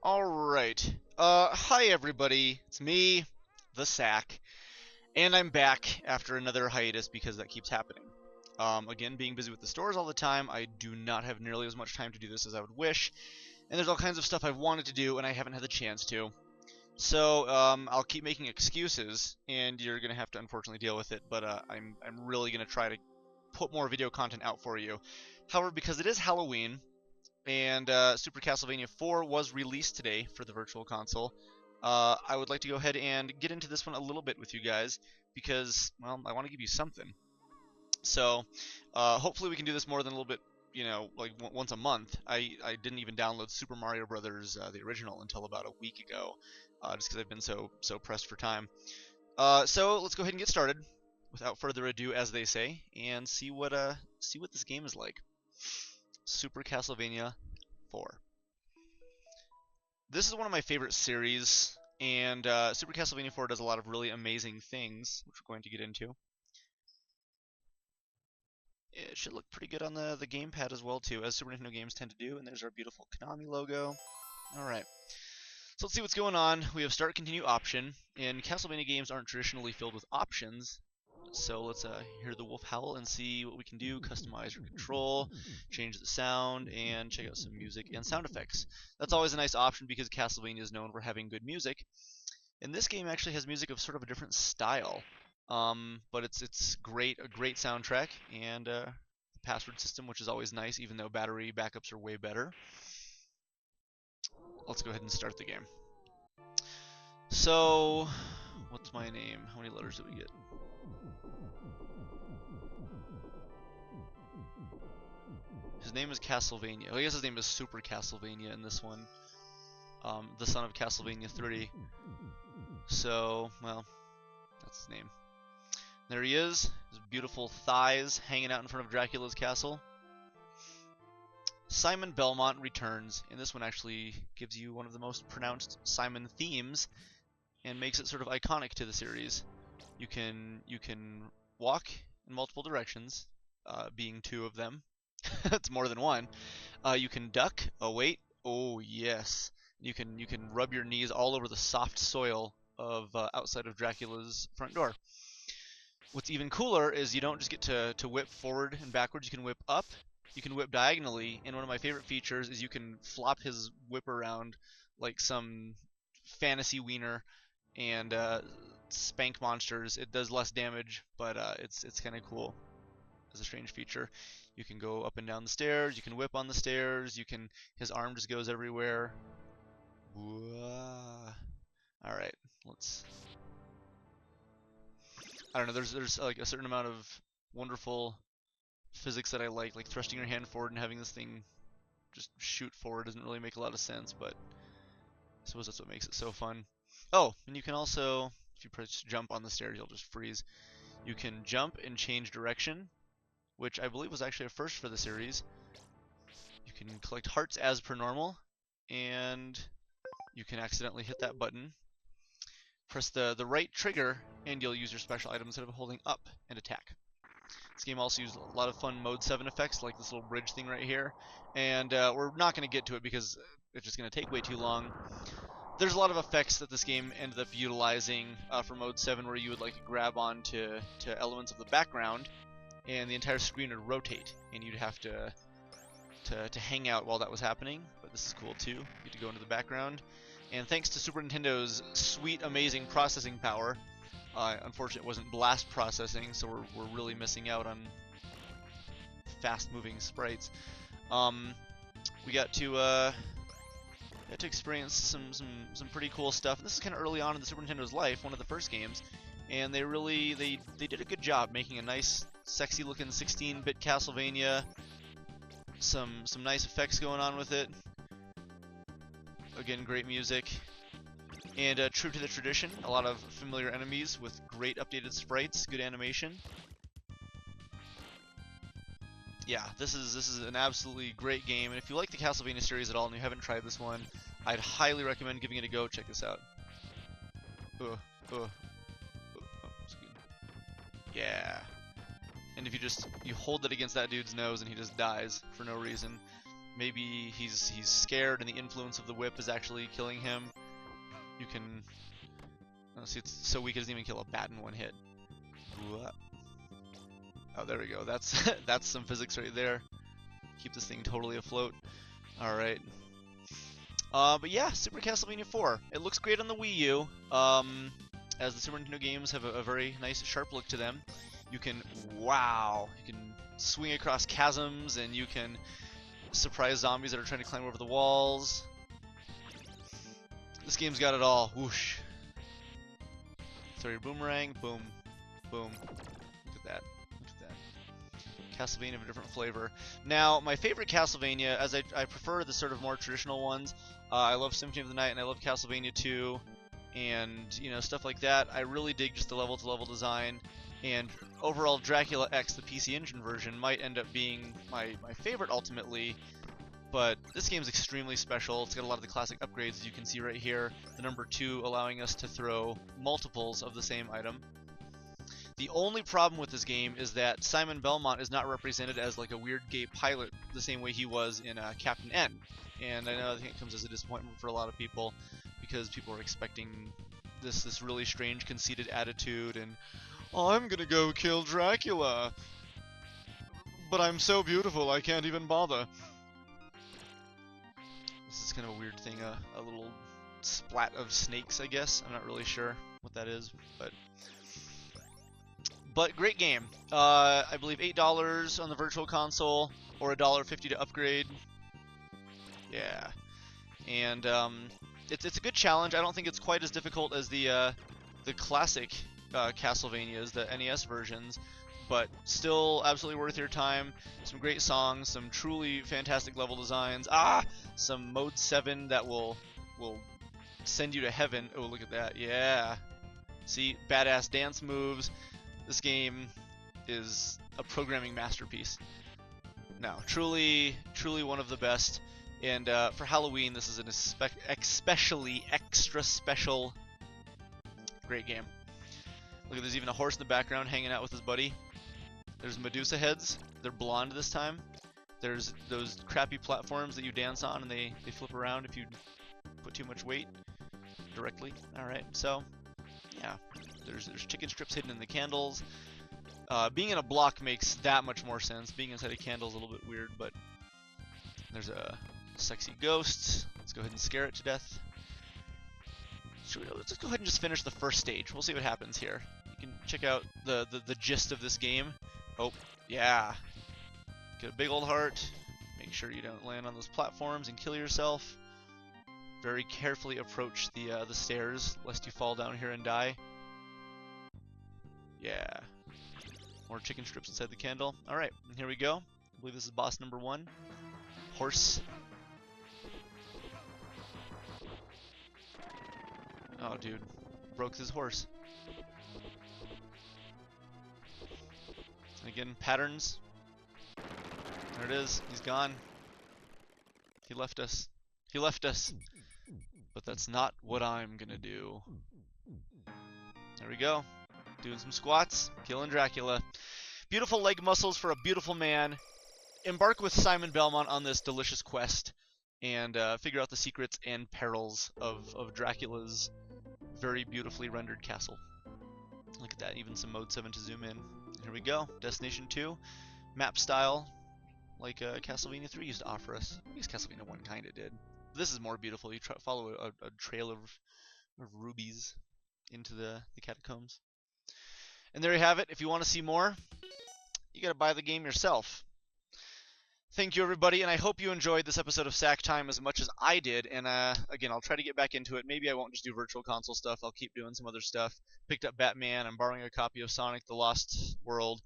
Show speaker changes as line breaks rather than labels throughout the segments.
Alright. Hi everybody. It's me, the Sack, and I'm back after another hiatus because that keeps happening. Again, being busy with the stores all the time, I do not have nearly as much time to do this as I would wish, and there's all kinds of stuff I've wanted to do and I haven't had the chance to. So, I'll keep making excuses, and you're gonna have to unfortunately deal with it, but I'm really gonna try to put more video content out for you. However, because it is Halloween, and Super Castlevania 4 was released today for the Virtual Console, I would like to go ahead and get into this one a little bit with you guys, because, well, I want to give you something. So, hopefully we can do this more than a little bit, you know, like once a month. I didn't even download Super Mario Brothers, the original, until about a week ago, just because I've been so pressed for time. So let's go ahead and get started, without further ado, as they say, and see what this game is like. Super Castlevania 4. This is one of my favorite series, and Super Castlevania 4 does a lot of really amazing things, which we're going to get into. It should look pretty good on the gamepad as well, too, as Super Nintendo games tend to do, and there's our beautiful Konami logo. Alright, so let's see what's going on. We have Start Continue option, and Castlevania games aren't traditionally filled with options, so let's hear the wolf howl and see what we can do. Customize your control, change the sound, and check out some music and sound effects. That's always a nice option because Castlevania is known for having good music. And this game actually has music of sort of a different style, but it's great, a great soundtrack, and the password system, which is always nice, even though battery backups are way better. Let's go ahead and start the game. So, what's my name? How many letters do we get? His name is Castlevania. Well, I guess his name is Super Castlevania in this one. The son of Castlevania 3. So, well, that's his name. There he is. His beautiful thighs hanging out in front of Dracula's castle. Simon Belmont returns, and this one actually gives you one of the most pronounced Simon themes and makes it sort of iconic to the series. You can walk in multiple directions, being two of them. It's more than one. You can duck. Oh wait. Oh yes. You can rub your knees all over the soft soil of outside of Dracula's front door. What's even cooler is you don't just get to whip forward and backwards. You can whip up. You can whip diagonally. And one of my favorite features is you can flop his whip around like some fantasy wiener and spank monsters. It does less damage, but it's kind of cool. As a strange feature. You can go up and down the stairs, you can whip on the stairs, his arm just goes everywhere. Alright, I don't know, there's like a certain amount of wonderful physics that I like thrusting your hand forward and having this thing just shoot forward doesn't really make a lot of sense, but I suppose that's what makes it so fun. Oh, and you can also, if you press jump on the stairs, you'll just freeze. You can jump and change direction, which I believe was actually a first for the series. You can collect hearts as per normal, and you can accidentally hit that button. Press the right trigger, and you'll use your special item instead of holding up and attack. This game also used a lot of fun Mode 7 effects, like this little bridge thing right here, and we're not going to get to it because it's just going to take way too long. There's a lot of effects that this game ended up utilizing for Mode 7 where you would like grab on to elements of the background, and the entire screen would rotate, and you'd have to hang out while that was happening. But this is cool too. You get to go into the background, and thanks to Super Nintendo's sweet, amazing processing power, unfortunately it wasn't blast processing, so we're really missing out on fast-moving sprites. We got to experience some pretty cool stuff. This is kind of early on in the Super Nintendo's life, one of the first games, and they did a good job making a nice, sexy-looking 16-bit Castlevania. Some nice effects going on with it. Again, great music. And true to the tradition, a lot of familiar enemies with great updated sprites, good animation. Yeah, this is an absolutely great game, and if you like the Castlevania series at all and you haven't tried this one, I'd highly recommend giving it a go. Check this out. Oh, that's good. Yeah. And if you hold it against that dude's nose and he just dies for no reason. maybe he's scared and the influence of the whip is actually killing him. You can see it's so weak it doesn't even kill a bat in one hit. Oh, there we go. That's that's some physics right there. Keep this thing totally afloat. All right. But yeah, Super Castlevania 4. It looks great on the Wii U. As the Super Nintendo games have a very nice, sharp look to them. You can, wow, you can swing across chasms, and you can surprise zombies that are trying to climb over the walls. This game's got it all. Whoosh. Throw your boomerang, boom, boom. Look at that. Look at that. Castlevania of a different flavor. Now, my favorite Castlevania, as I prefer the sort of more traditional ones. I love Symphony of the Night, and I love Castlevania 2, and you know, stuff like that. I really dig just the level-to-level design. And overall, Dracula X, the PC Engine version, might end up being my favorite ultimately, but this game's extremely special. It's got a lot of the classic upgrades, as you can see right here. The number 2 allowing us to throw multiples of the same item. The only problem with this game is that Simon Belmont is not represented as like a weird gay pilot the same way he was in Captain N. And I know I think it comes as a disappointment for a lot of people, because people are expecting this really strange, conceited attitude and I'm gonna go kill Dracula, but I'm so beautiful I can't even bother. This is kind of a weird thing, a little splat of snakes, I guess. I'm not really sure what that is, but great game. I believe $8 on the Virtual Console, or $1.50 to upgrade. Yeah, and it's a good challenge. I don't think it's quite as difficult as the classic Castlevanias, the NES versions, but still absolutely worth your time. Some great songs, some truly fantastic level designs. Some Mode 7 that will send you to heaven. Oh, look at that. Yeah. See, badass dance moves. This game is a programming masterpiece. No, truly one of the best. And for Halloween, this is an especially extra special great game. Look, there's even a horse in the background hanging out with his buddy. There's Medusa heads. They're blonde this time. There's those crappy platforms that you dance on and they flip around if you put too much weight directly. Alright, so yeah. There's chicken strips hidden in the candles. Being in a block makes that much more sense. Being inside a candle is a little bit weird, but there's a sexy ghost. Let's go ahead and scare it to death. Let's go ahead and just finish the first stage. We'll see what happens here. You can check out the gist of this game. Oh, yeah. Get a big old heart. Make sure you don't land on those platforms and kill yourself. Very carefully approach the stairs, lest you fall down here and die. Yeah. More chicken strips inside the candle. Alright, here we go. I believe this is boss number 1. Horse. Oh, dude. Broke his horse. And again, patterns. There it is. He's gone. He left us. He left us. But that's not what I'm gonna do. There we go. Doing some squats. Killing Dracula. Beautiful leg muscles for a beautiful man. Embark with Simon Belmont on this delicious quest and figure out the secrets and perils of Dracula's very beautifully rendered castle. Look at that, even some Mode 7 to zoom in. Here we go, Destination 2, map style, like Castlevania 3 used to offer us. I guess Castlevania 1 kinda did. But this is more beautiful. You follow a trail of rubies into the catacombs. And there you have it. If you want to see more, you gotta buy the game yourself. Thank you, everybody, and I hope you enjoyed this episode of Sack Time as much as I did. And again, I'll try to get back into it. Maybe I won't just do Virtual Console stuff. I'll keep doing some other stuff. Picked up Batman. I'm borrowing a copy of Sonic the Lost World.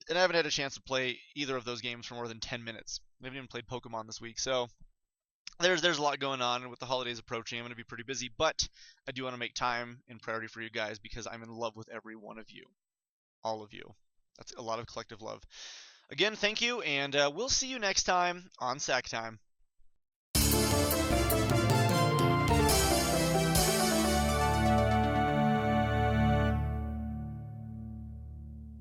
And I haven't had a chance to play either of those games for more than 10 minutes. I haven't even played Pokemon this week. So there's a lot going on, and with the holidays approaching, I'm going to be pretty busy. But I do want to make time and priority for you guys because I'm in love with every one of you. All of you. That's a lot of collective love. Again, thank you, and we'll see you next time on Sack Time.